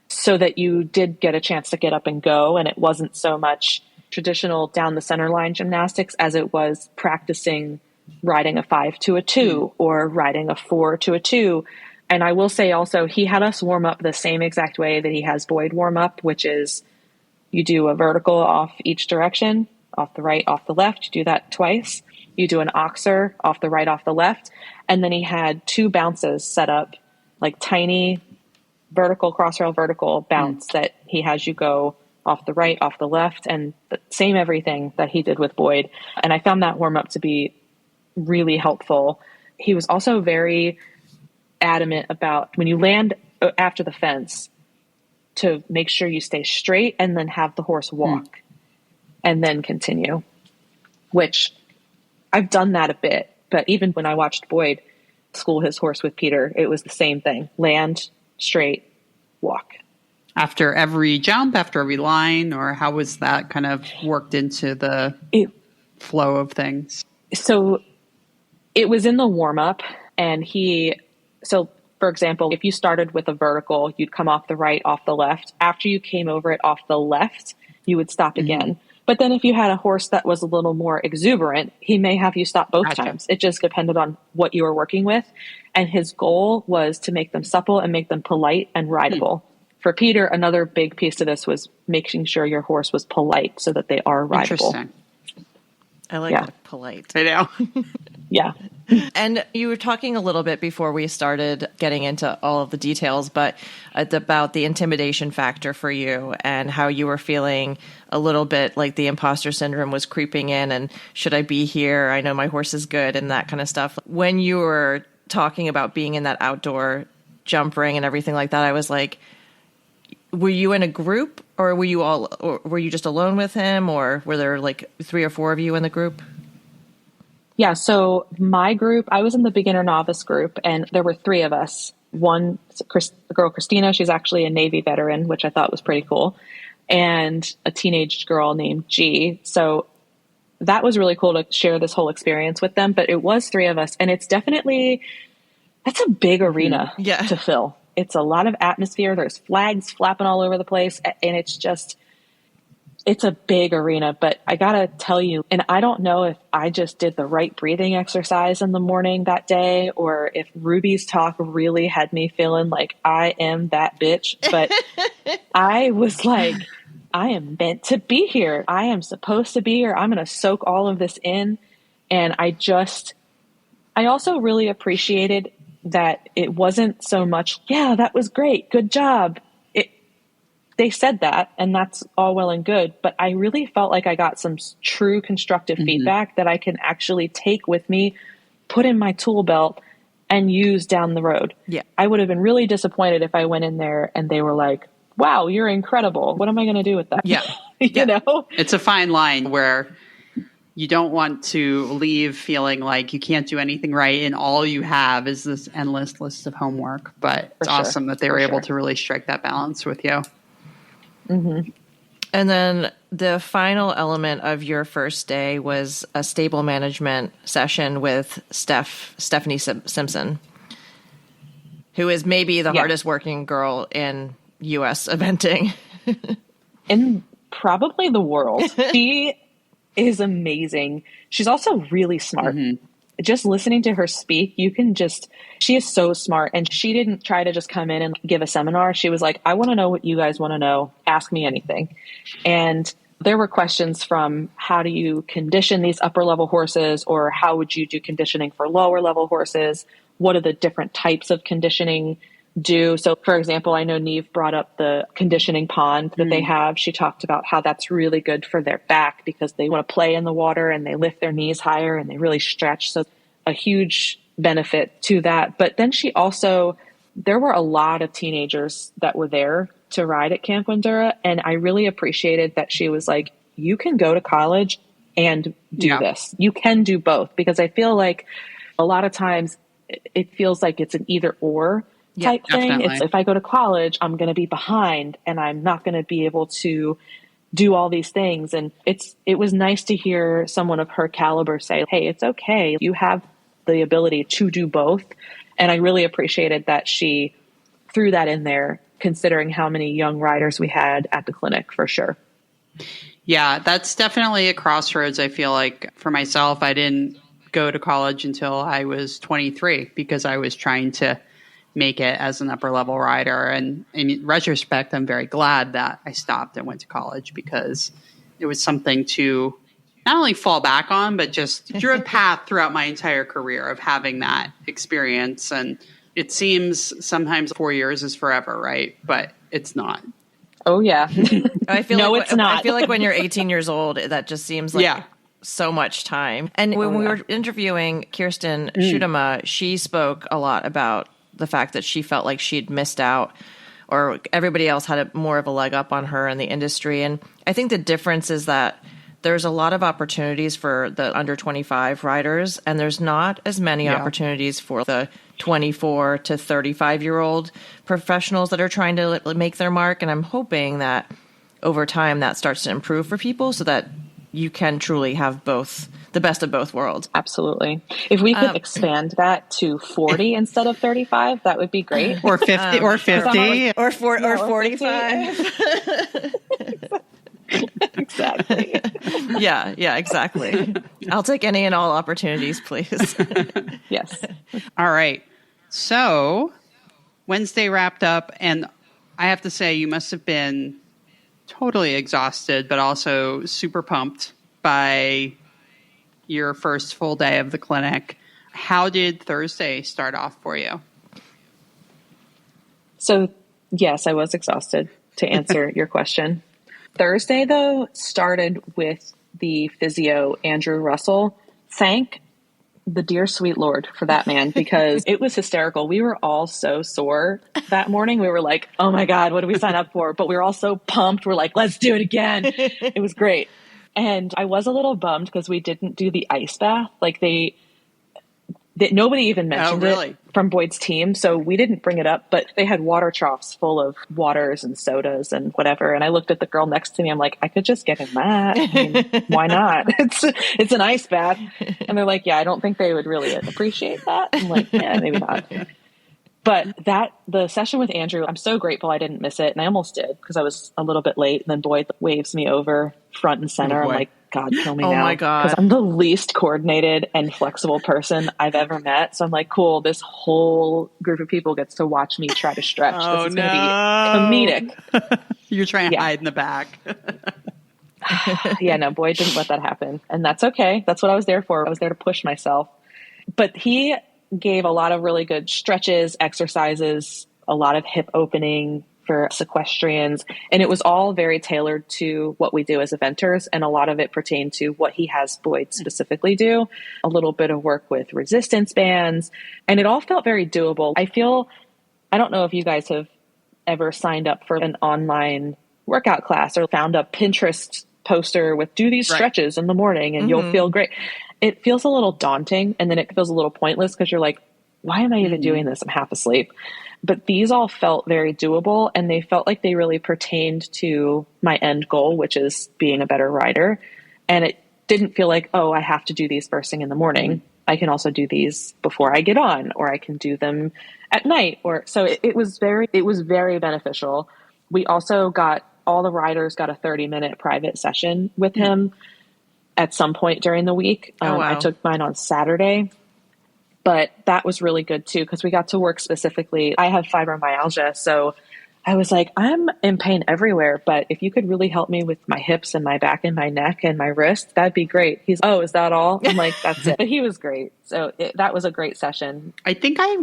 S3: so that you did get a chance to get up and go. And it wasn't so much traditional down the center line gymnastics as it was practicing riding a 5 to a 2 or riding a 4 to a 2. And I will say also, he had us warm up the same exact way that he has Boyd warm up, which is you do a vertical off each direction, off the right, off the left. You do that twice. You do an oxer off the right, off the left. And then he had 2 bounces set up, like tiny vertical, cross-rail vertical bounce that he has you go off the right, off the left, and the same everything that he did with Boyd. And I found that warm up to be really helpful. He was also very adamant about when you land after the fence to make sure you stay straight and then have the horse walk and then continue, which I've done that a bit. But even when I watched Boyd school his horse with Peter, it was the same thing. Land, straight, walk.
S2: After every jump, after every line, or how was that kind of worked into the flow of things?
S3: So it was in the warm-up, and so for example, if you started with a vertical, you'd come off the right, off the left. After you came over it off the left, you would stop again. But then if you had a horse that was a little more exuberant, he may have you stop both times. It just depended on what you were working with. And his goal was to make them supple and make them polite and rideable. For Peter, another big piece of this was making sure your horse was polite so that they are rideable.
S2: Interesting.
S1: I like that, polite.
S2: I know.
S3: Yeah.
S1: And you were talking a little bit before we started getting into all of the details, but about the intimidation factor for you and how you were feeling a little bit like the imposter syndrome was creeping in and should I be here? I know my horse is good and that kind of stuff. When you were talking about being in that outdoor jump ring and everything like that, I was like, were you in a group or were you just alone with him, or were there like 3 or 4 of you in the group?
S3: Yeah. So my group, I was in the beginner novice group, and there were 3 of us. One, the girl, Christina, she's actually a Navy veteran, which I thought was pretty cool. And a teenage girl named G. So that was really cool to share this whole experience with them, but it was 3 of us, and that's a big arena to fill. It's a lot of atmosphere. There's flags flapping all over the place. And it's a big arena. But I got to tell you, and I don't know if I just did the right breathing exercise in the morning that day, or if Ruby's talk really had me feeling like I am that bitch. But I was like, I am meant to be here. I am supposed to be here. I'm going to soak all of this in. And I also really appreciated that it wasn't so much, yeah, that was great, good job. They said that, and that's all well and good, but I really felt like I got some true constructive feedback that I can actually take with me, put in my tool belt, and use down the road. Yeah. I would have been really disappointed if I went in there and they were like, wow, you're incredible. What am I going to do with that?
S2: Yeah.
S3: you know?
S2: It's a fine line where you don't want to leave feeling like you can't do anything right and all you have is this endless list of homework. But it's awesome that they were able to really strike that balance with you.
S3: Mm-hmm.
S1: And then the final element of your first day was a stable management session with Stephanie Simpson, who is maybe the hardest working girl in U.S. eventing.
S3: In probably the world. She is amazing. She's also really smart. Just listening to her speak, she is so smart. And she didn't try to just come in and give a seminar. She was like, I want to know what you guys want to know. Ask me anything. And there were questions from how do you condition these upper level horses, or how would you do conditioning for lower level horses? What are the different types of conditioning do? So for example, I know Neve brought up the conditioning pond that they have. She talked about how that's really good for their back because they want to play in the water and they lift their knees higher and they really stretch. So a huge benefit to that. But then there were a lot of teenagers that were there to ride at Camp Windurra. And I really appreciated that she was like, you can go to college and do this. You can do both, because I feel like a lot of times it feels like it's an either or type thing. It's if I go to college, I'm going to be behind and I'm not going to be able to do all these things. And it was nice to hear someone of her caliber say, hey, it's okay. You have the ability to do both. And I really appreciated that she threw that in there, considering how many young riders we had at the clinic, for sure.
S2: Yeah, that's definitely a crossroads. I feel like for myself, I didn't go to college until I was 23 because I was trying to make it as an upper level rider. And in retrospect, I'm very glad that I stopped and went to college because it was something to not only fall back on, but just drew a path throughout my entire career of having that experience. And it seems sometimes 4 years is forever, right? But it's not.
S3: Oh, yeah.
S1: I feel
S3: no,
S1: like,
S3: it's not.
S1: I feel like when you're 18 years old, that just seems like so much time. And when we were interviewing Kirsten Schutema, she spoke a lot about the fact that she felt like she'd missed out, or everybody else had more of a leg up on her in the industry. And I think the difference is that there's a lot of opportunities for the under 25 riders, and there's not as many opportunities for the 24 to 35-year-old professionals that are trying to make their mark. And I'm hoping that over time that starts to improve for people so that you can truly have both, the best of both worlds.
S3: Absolutely. If we could expand that to 40 instead of 35, that would be great.
S2: Or 50 or 50
S1: or 45.
S3: Exactly.
S1: Yeah, exactly. I'll take any and all opportunities, please.
S3: Yes.
S2: All right. So Wednesday wrapped up, and I have to say you must have been totally exhausted, but also super pumped by your first full day of the clinic. How did Thursday start off for you?
S3: So, yes, I was exhausted, to answer your question. Thursday, though, started with the physio, Andrew Russell. Thank the dear sweet Lord for that man, because it was hysterical. We were all so sore that morning. We were like, oh my God, what did we sign up for? But we were all so pumped. We're like, let's do it again. It was great. And I was a little bummed because we didn't do the ice bath. Like nobody even mentioned it from Boyd's team. So we didn't bring it up, but they had water troughs full of waters and sodas and whatever. And I looked at the girl next to me. I'm like, I could just get him that. I mean, why not? It's an ice bath. And they're like, yeah, I don't think they would really appreciate that. I'm like, yeah, maybe not. But the session with Andrew, I'm so grateful I didn't miss it. And I almost did because I was a little bit late. And then Boyd waves me over front and center. I'm like, God, kill me now.
S1: Oh my God.
S3: Because I'm the least coordinated and flexible person I've ever met. So I'm like, cool, this whole group of people gets to watch me try to stretch. This is going to be comedic.
S2: You're trying to hide in the back.
S3: Yeah, no, Boyd didn't let that happen. And that's okay. That's what I was there for. I was there to push myself. But he gave a lot of really good stretches, exercises, a lot of hip opening for equestrians. And it was all very tailored to what we do as eventers. And a lot of it pertained to what he has Boyd specifically do, a little bit of work with resistance bands. And it all felt very doable. I don't know if you guys have ever signed up for an online workout class or found a Pinterest poster with do these stretches in the morning and you'll feel great. It feels a little daunting, and then it feels a little pointless because you're like, why am I even doing this? I'm half asleep. But these all felt very doable, and they felt like they really pertained to my end goal, which is being a better rider. And it didn't feel like, oh, I have to do these first thing in the morning. I can also do these before I get on, or I can do them at night. So it was very beneficial. We also all the riders got a 30-minute private session with him at some point during the week.
S1: Wow.
S3: I took mine on Saturday, but that was really good too, because we got to work specifically. I have fibromyalgia, so I was like, I'm in pain everywhere, but if you could really help me with my hips and my back and my neck and my wrist, that'd be great. He's, oh, is that all? I'm like, that's it. But he was great. So that was a great session.
S2: I think I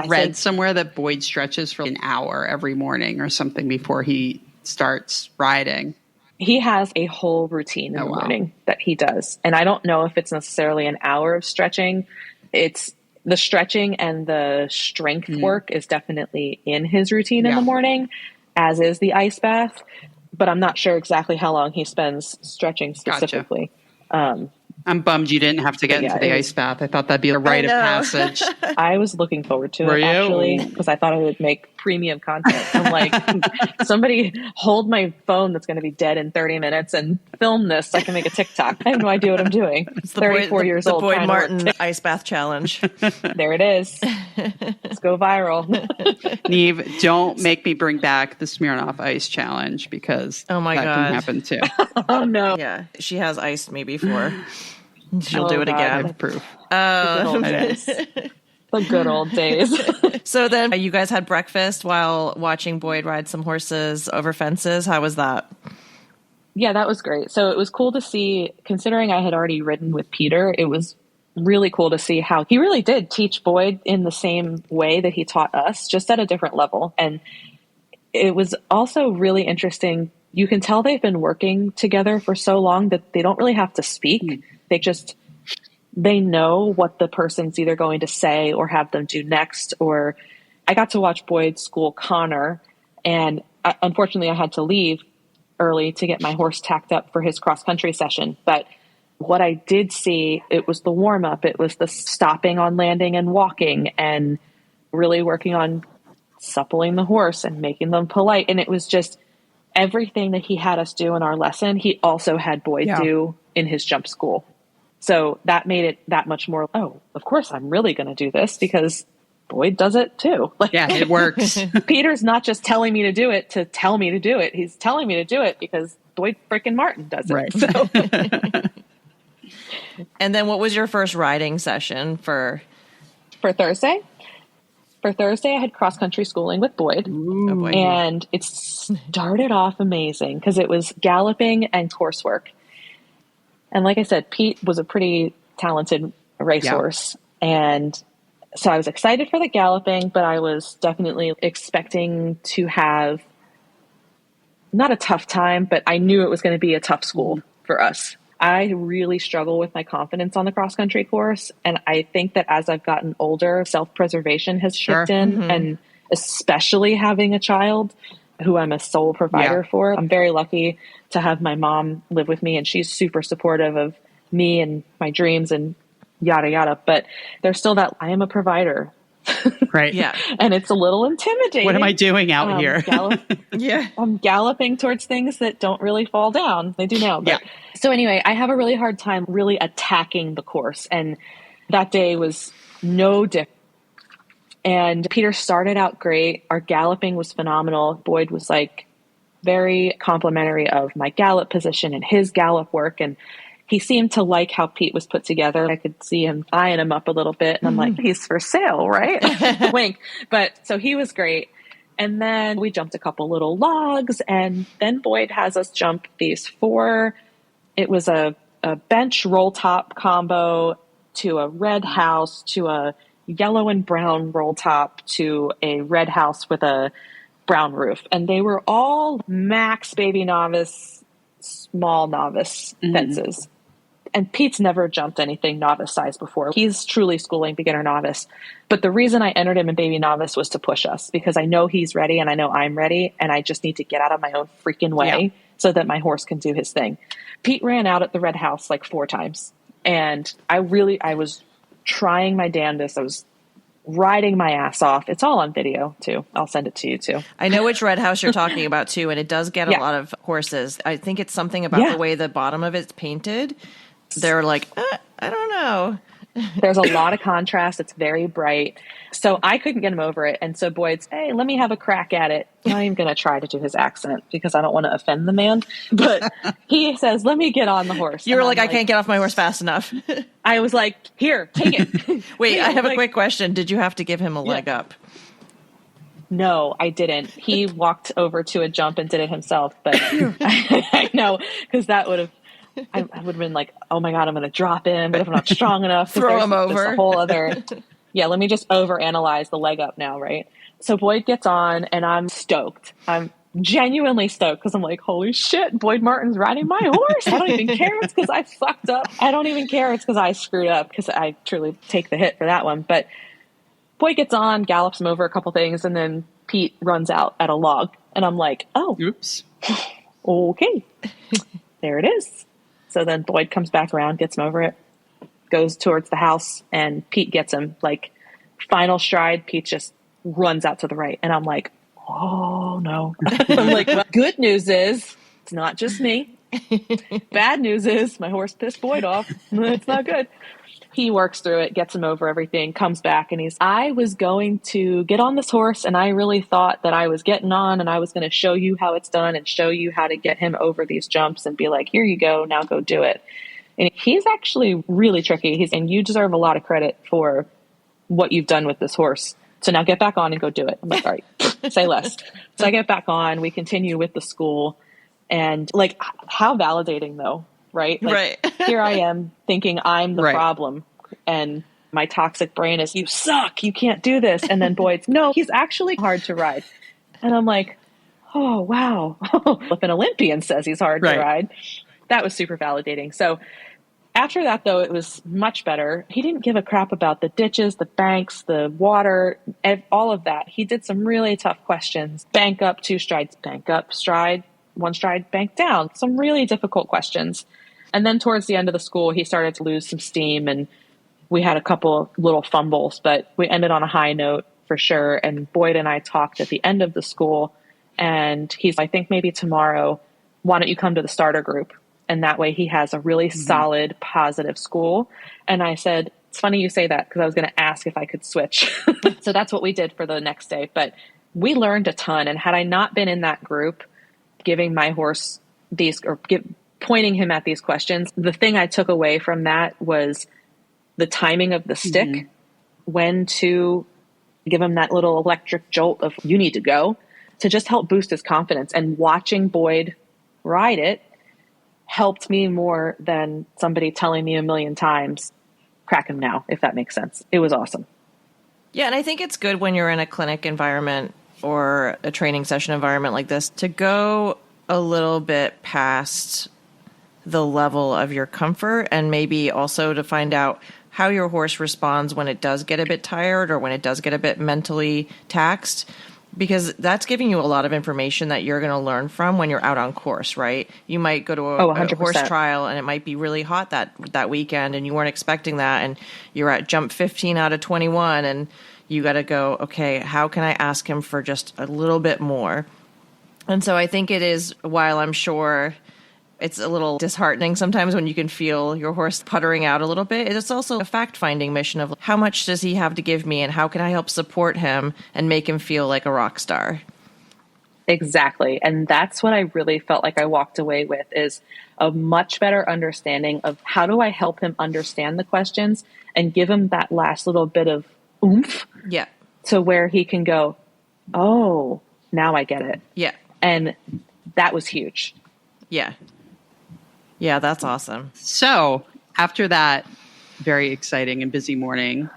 S2: read somewhere that Boyd stretches for an hour every morning or something before he starts riding.
S3: He has a whole routine in the morning that he does. And I don't know if it's necessarily an hour of stretching. It's the stretching and the strength work is definitely in his routine in the morning, as is the ice bath. But I'm not sure exactly how long he spends stretching specifically.
S2: I'm bummed you didn't have to get into the ice bath. I thought that'd be a rite of passage.
S3: I was looking forward to it, actually, because I thought I would make premium content. I'm like, somebody hold my phone that's going to be dead in 30 minutes and film this so I can make a TikTok. I have no idea what I'm doing. It's 34 years old.
S1: The Boyd Martin ice bath challenge.
S3: There it is. Let's go viral.
S2: Neve, don't make me bring back the Smirnoff Ice Challenge because
S1: that
S2: can happen too.
S3: Oh, no.
S1: Yeah, she has iced me before. She'll do it again.
S2: That's proof.
S3: The good old days.
S1: So then you guys had breakfast while watching Boyd ride some horses over fences. How was that?
S3: Yeah, that was great. So it was cool to see, considering I had already ridden with Peter, it was really cool to see how he really did teach Boyd in the same way that he taught us, just at a different level. And it was also really interesting. You can tell they've been working together for so long that they don't really have to speak. They know what the person's either going to say or have them do next. Or I got to watch Boyd school Connor, and unfortunately I had to leave early to get my horse tacked up for his cross country session. But what I did see, it was the warm up. It was the stopping on landing and walking and really working on suppling the horse and making them polite. And it was just everything that he had us do in our lesson, he also had Boyd do in his jump school. So that made it that much more, of course I'm really going to do this because Boyd does it too.
S2: It works.
S3: Peter's not just telling me to do it to tell me to do it. He's telling me to do it because Boyd freaking Martin does it.
S2: Right.
S3: So.
S1: And then what was your first riding session for
S3: Thursday? For Thursday, I had cross-country schooling with Boyd.
S1: Ooh.
S3: And it started off amazing because it was galloping and coursework. And like I said, Pete was a pretty talented racehorse. And so I was excited for the galloping, but I was definitely expecting to have not a tough time, but I knew it was going to be a tough school for us. I really struggle with my confidence on the cross-country course. And I think that as I've gotten older, self-preservation has kicked in. And especially having a child who I'm a sole provider for. I'm very lucky to have my mom live with me, and she's super supportive of me and my dreams and yada, yada. But there's still that I am a provider.
S2: Right.
S1: Yeah.
S3: And it's a little intimidating.
S2: What am I doing out here?
S3: I'm galloping towards things that don't really fall down. They do now. But. So anyway, I have a really hard time really attacking the course. And that day was no different. And Peter started out great. Our galloping was phenomenal. Boyd was like very complimentary of my gallop position and his gallop work. And he seemed to like how Pete was put together. I could see him eyeing him up a little bit. And I'm like, he's for sale, right? Wink. But so he was great. And then we jumped a couple little logs. And then Boyd has us jump these 4. It was a bench roll top combo to a red house to a yellow and brown roll top to a red house with a brown roof. And they were all max baby novice, small novice fences. And Pete's never jumped anything novice size before. He's truly schooling beginner novice. But the reason I entered him in baby novice was to push us because I know he's ready and I know I'm ready. And I just need to get out of my own freaking way so that my horse can do his thing. Pete ran out at the red house like 4 times. And I was trying my damnedest. I was riding my ass off. It's all on video too. I'll send it to you too.
S1: I know which red house you're talking about too, and it does get a lot of horses. I think it's something about the way the bottom of it's painted. They're like, I don't know.
S3: There's a lot of contrast. It's very bright. So I couldn't get him over it. And so Boyd's, hey, let me have a crack at it. I'm not even going to try to do his accent because I don't want to offend the man. But he says, let me get on the horse.
S1: You were like, I can't get off my horse fast enough.
S3: I was like, here, take it.
S1: Wait, I have a quick question. Did you have to give him a leg up?
S3: No, I didn't. He walked over to a jump and did it himself. But I know, because that would have, I would have been like, oh my God, I'm going to drop him. But if I'm not strong enough,
S1: throw him over.
S3: A whole other, let me just overanalyze the leg up now, right? So Boyd gets on and I'm stoked. I'm genuinely stoked because I'm like, holy shit, Boyd Martin's riding my horse. I don't even care. It's because I fucked up. I don't even care. It's because I screwed up because I truly take the hit for that one. But Boyd gets on, gallops him over a couple things, and then Pete runs out at a log. And I'm like, oh,
S2: oops.
S3: Okay. There it is. So then Boyd comes back around, gets him over it, goes towards the house, and Pete gets him. Like, final stride, Pete just runs out to the right. And I'm like, oh no. I'm like, well, good news is it's not just me. Bad news is my horse pissed Boyd off. It's not good. He works through it, gets him over everything, comes back, and I was going to get on this horse, and I really thought that I was getting on, and I was going to show you how it's done and show you how to get him over these jumps and be like, here you go, now go do it. And he's actually really tricky. And you deserve a lot of credit for what you've done with this horse. So now get back on and go do it. I'm like, all right, say less. So I get back on, we continue with the school, and like, how validating though. Right? Like,
S1: right.
S3: Here I am thinking I'm the problem, and my toxic brain is, you suck, you can't do this. And then Boyd's, no, he's actually hard to ride. And I'm like, oh, wow. If an Olympian says he's hard to ride, that was super validating. So after that, though, it was much better. He didn't give a crap about the ditches, the banks, the water, all of that. He did some really tough questions. Bank up, 2 strides, bank up, stride, 1 stride, bank down. Some really difficult questions. And then towards the end of the school, he started to lose some steam, and we had a couple of little fumbles, but we ended on a high note for sure. And Boyd and I talked at the end of the school, and he's, I think maybe tomorrow, why don't you come to the starter group? And that way he has a really solid, positive school. And I said, it's funny you say that, because I was going to ask if I could switch. So that's what we did for the next day. But we learned a ton. And had I not been in that group, giving my horse pointing him at these questions, the thing I took away from that was the timing of the stick, when to give him that little electric jolt of, you need to go, to just help boost his confidence. And watching Boyd ride it helped me more than somebody telling me a million times, crack him now, if that makes sense. It was awesome.
S1: Yeah, and I think it's good when you're in a clinic environment or a training session environment like this to go a little bit past the level of your comfort, and maybe also to find out how your horse responds when it does get a bit tired or when it does get a bit mentally taxed, because that's giving you a lot of information that you're going to learn from when you're out on course, right? You might go to a horse trial and it might be really hot that weekend and you weren't expecting that, and you're at jump 15 out of 21 and you got to go, okay, how can I ask him for just a little bit more? And so I think it is, while I'm sure it's a little disheartening sometimes when you can feel your horse puttering out a little bit, it's also a fact-finding mission of how much does he have to give me and how can I help support him and make him feel like a rock star?
S3: Exactly. And that's what I really felt like I walked away with, is a much better understanding of how do I help him understand the questions and give him that last little bit of oomph to where he can go, oh, now I get it.
S1: Yeah.
S3: And that was huge.
S1: Yeah. Yeah, that's awesome.
S2: So after that very exciting and busy morning,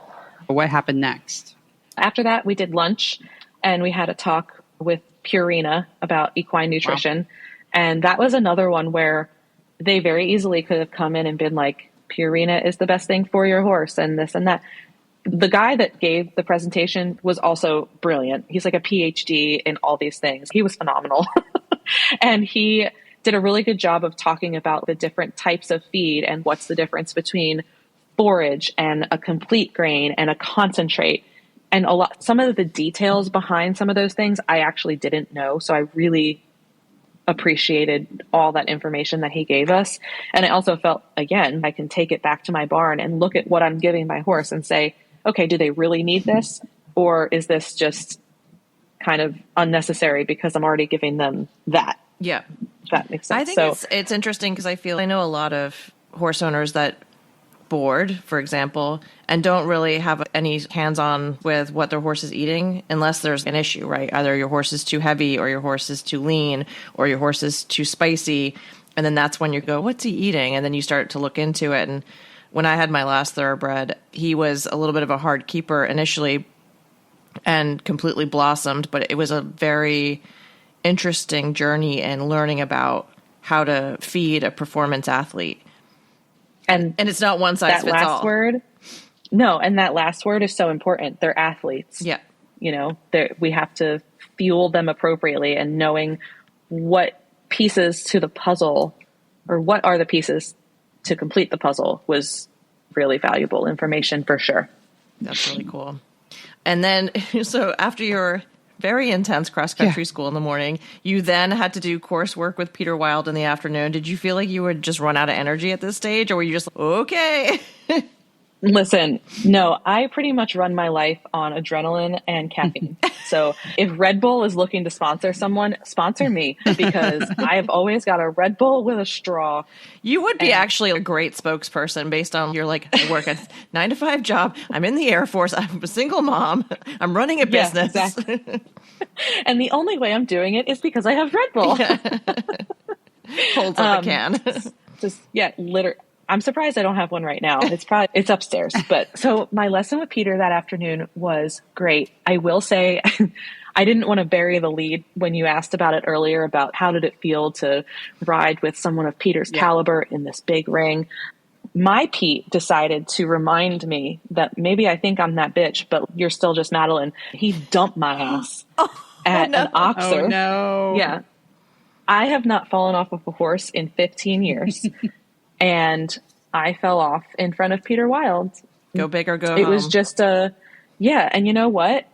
S2: what happened next?
S3: After that, we did lunch and we had a talk with Purina about equine nutrition. Wow. And that was another one where they very easily could have come in and been like, Purina is the best thing for your horse and this and that. The guy that gave the presentation was also brilliant. He's like a PhD in all these things. He was phenomenal. And he did a really good job of talking about the different types of feed and what's the difference between forage and a complete grain and a concentrate. And some of the details behind some of those things I actually didn't know. So I really appreciated all that information that he gave us. And I also felt, again, I can take it back to my barn and look at what I'm giving my horse and say, okay, do they really need this? Or is this just kind of unnecessary because I'm already giving them that?
S1: Yeah.
S3: That makes sense.
S1: I think it's interesting because I know a lot of horse owners that board, for example, and don't really have any hands-on with what their horse is eating unless there's an issue, right? Either your horse is too heavy or your horse is too lean or your horse is too spicy. And then that's when you go, what's he eating? And then you start to look into it. And when I had my last thoroughbred, he was a little bit of a hard keeper initially and completely blossomed, but it was a very interesting journey in learning about how to feed a performance athlete. And it's not one size fits all.
S3: And that last word is so important. They're athletes.
S1: Yeah.
S3: You know, we have to fuel them appropriately, and knowing what pieces to the puzzle, or what are the pieces to complete the puzzle was really valuable information for sure.
S1: That's really cool. And then, so after your very intense cross-country school in the morning, you then had to do coursework with Peter Wylde in the afternoon. Did you feel like you would just run out of energy at this stage, or were you just like, okay?
S3: Listen, no, I pretty much run my life on adrenaline and caffeine. So if Red Bull is looking to sponsor someone, sponsor me, because I've always got a Red Bull with a straw.
S1: You would be actually a great spokesperson based on you're like, I work a 9-to-5 job. I'm in the Air Force. I'm a single mom. I'm running a business.
S3: Yeah, exactly. And the only way I'm doing it is because I have Red Bull.
S1: Yeah. Holds up a can.
S3: Literally. I'm surprised I don't have one right now. It's upstairs. But so my lesson with Peter that afternoon was great. I will say I didn't want to bury the lead when you asked about it earlier about how did it feel to ride with someone of Peter's caliber in this big ring. My Pete decided to remind me that maybe I think I'm that bitch, but you're still just Madeline. He dumped my ass at an oxer.
S2: Oh, no.
S3: Yeah. I have not fallen off of a horse in 15 years. And I fell off in front of Peter Wylde.
S1: Go big or go
S3: It
S1: home.
S3: was just and you know what?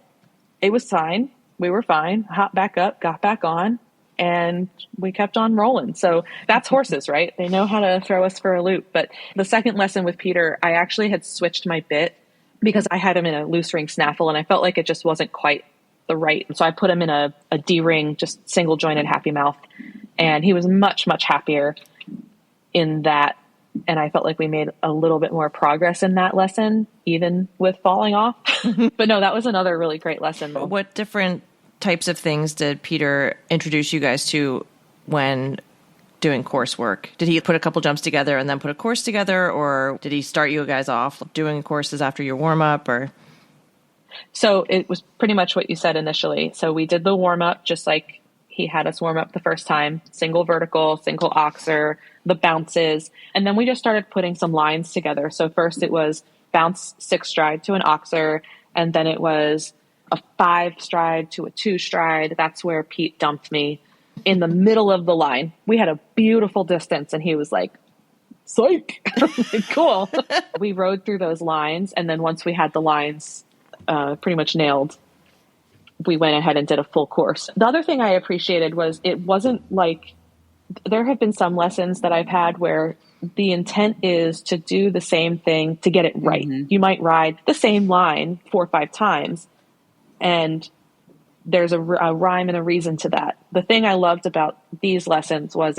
S3: It was fine. We were fine. Hopped back up, got back on, and we kept on rolling. So that's horses, right? They know how to throw us for a loop. But the second lesson with Peter, I actually had switched my bit because I had him in a loose ring snaffle, and I felt like it just wasn't quite the right. So I put him in a D-ring, just single jointed happy mouth. And he was much, much happier in that, and I felt like we made a little bit more progress in that lesson, even with falling off. But no, that was another really great lesson.
S1: What different types of things did Peter introduce you guys to when doing coursework? Did he put a couple jumps together and then put a course together, or did he start you guys off doing courses after your warm-up? Or
S3: So it was pretty much what you said initially. So we did the warm-up just like he had us warm up the first time, single vertical, single oxer, the bounces. And then we just started putting some lines together. So first it was bounce 6 stride to an oxer. And then it was a 5 stride to a 2 stride. That's where Pete dumped me in the middle of the line. We had a beautiful distance and he was like, psych. Cool. We rode through those lines. And then once we had the lines pretty much nailed, we went ahead and did a full course. The other thing I appreciated was it wasn't like, there have been some lessons that I've had where the intent is to do the same thing to get it right. Mm-hmm. You might ride the same line 4 or 5 times, and there's a rhyme and a reason to that. The thing I loved about these lessons was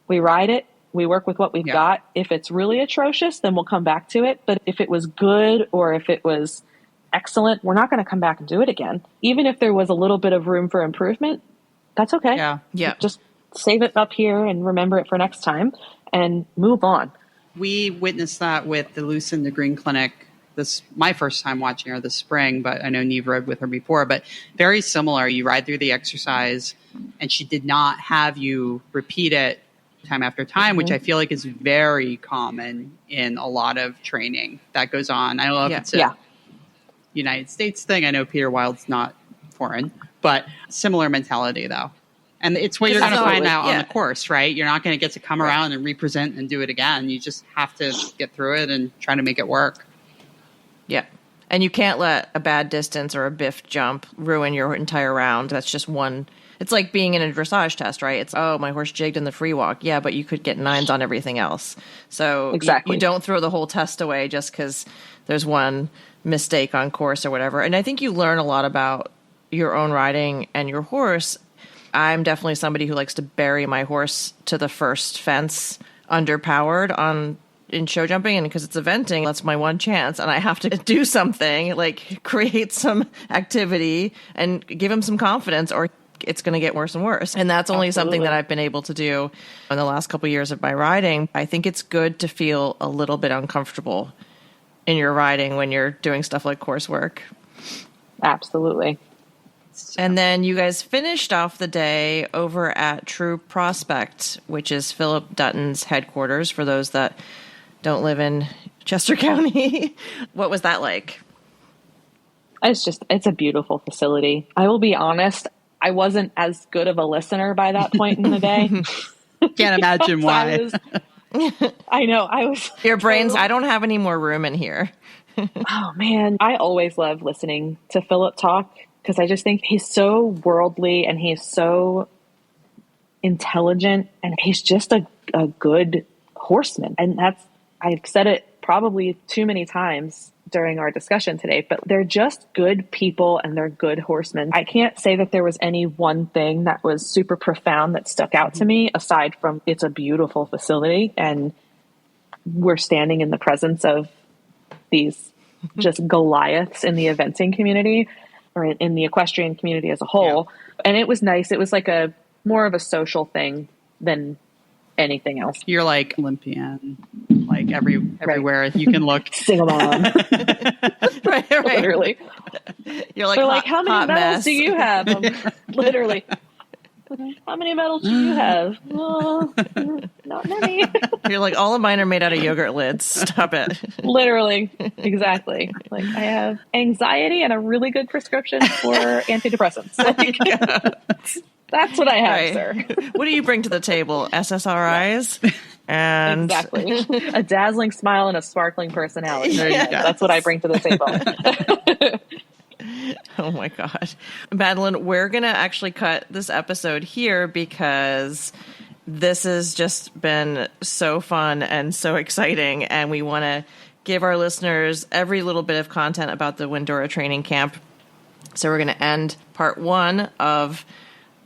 S3: we ride it, we work with what we've got. If it's really atrocious, then we'll come back to it. But if it was good or if it was excellent, we're not going to come back and do it again. Even if there was a little bit of room for improvement, that's okay.
S1: Yeah.
S3: Just save it up here and remember it for next time and move on.
S2: We witnessed that with the Lucinda Green Clinic. This my first time watching her this spring, but I know Neve rode with her before. But very similar. You ride through the exercise, and she did not have you repeat it time after time, mm-hmm. which I feel like is very common in a lot of training that goes on. I don't know if it's a United States thing. I know Peter Wylde's not foreign, but similar mentality though. And it's what you're going to find out on the course, right? You're not going to get to come around and represent and do it again. You just have to get through it and try to make it work.
S1: Yeah. And you can't let a bad distance or a biff jump ruin your entire round. That's just one. It's like being in a dressage test, right? It's, oh, my horse jigged in the free walk. Yeah, but you could get 9s on everything else. So
S3: exactly.
S1: You don't throw the whole test away just because there's one mistake on course or whatever. And I think you learn a lot about your own riding and your horse. I'm definitely somebody who likes to bury my horse to the first fence underpowered in show jumping, and because it's eventing, that's my one chance, and I have to do something, like create some activity and give him some confidence, or it's going to get worse and worse. And that's only something that I've been able to do in the last couple of years of my riding. I think it's good to feel a little bit uncomfortable in your riding when you're doing stuff like coursework.
S3: Absolutely.
S1: And then you guys finished off the day over at True Prospect, which is Philip Dutton's headquarters for those that don't live in Chester County. What was that like?
S3: It's a beautiful facility. I will be honest, I wasn't as good of a listener by that point in the day.
S2: Can't imagine why.
S3: I know. I was
S1: Your brains, I don't have any more room in here.
S3: Oh man, I always love listening to Philip talk because I just think he's so worldly and he's so intelligent and he's just a good horseman. And I've said it probably too many times during our discussion today, but they're just good people and they're good horsemen. I can't say that there was any one thing that was super profound that stuck out to me aside from it's a beautiful facility and we're standing in the presence of these just Goliaths in the eventing community or in the equestrian community as a whole. Yeah. And it was nice. It was like more of a social thing than anything else.
S2: You're like Olympian, like everywhere right. You can look.
S3: Sing along.
S1: right.
S3: Literally.
S1: You're like,
S3: they're like, how many medals do you have? Literally. How many medals do you have? Well, not many.
S1: You're like, all of mine are made out of yogurt lids. Stop it.
S3: Literally. Exactly. Like, I have anxiety and a really good prescription for antidepressants. Like, that's what I have, right. Sir.
S1: What do you bring to the table? SSRIs? And
S3: exactly. A dazzling smile and a sparkling personality. Yes. That's what I bring to the table.
S1: Oh my God. Madeline, we're going to actually cut this episode here because this has just been so fun and so exciting. And we want to give our listeners every little bit of content about the Windurra training camp. So we're going to end part 1 of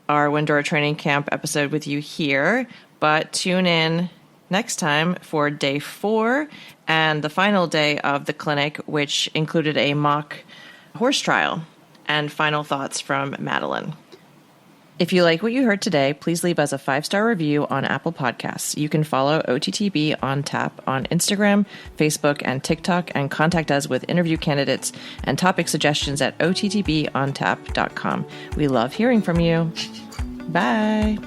S1: our Windurra training camp episode with you here. But tune in next time for day 4 and the final day of the clinic, which included a mock horse trial and final thoughts from Madeline. If you like what you heard today, please leave us a 5-star review on Apple Podcasts. You can follow OTTB on tap on Instagram, Facebook, and TikTok, and contact us with interview candidates and topic suggestions at ottbontap.com. We love hearing from you. Bye.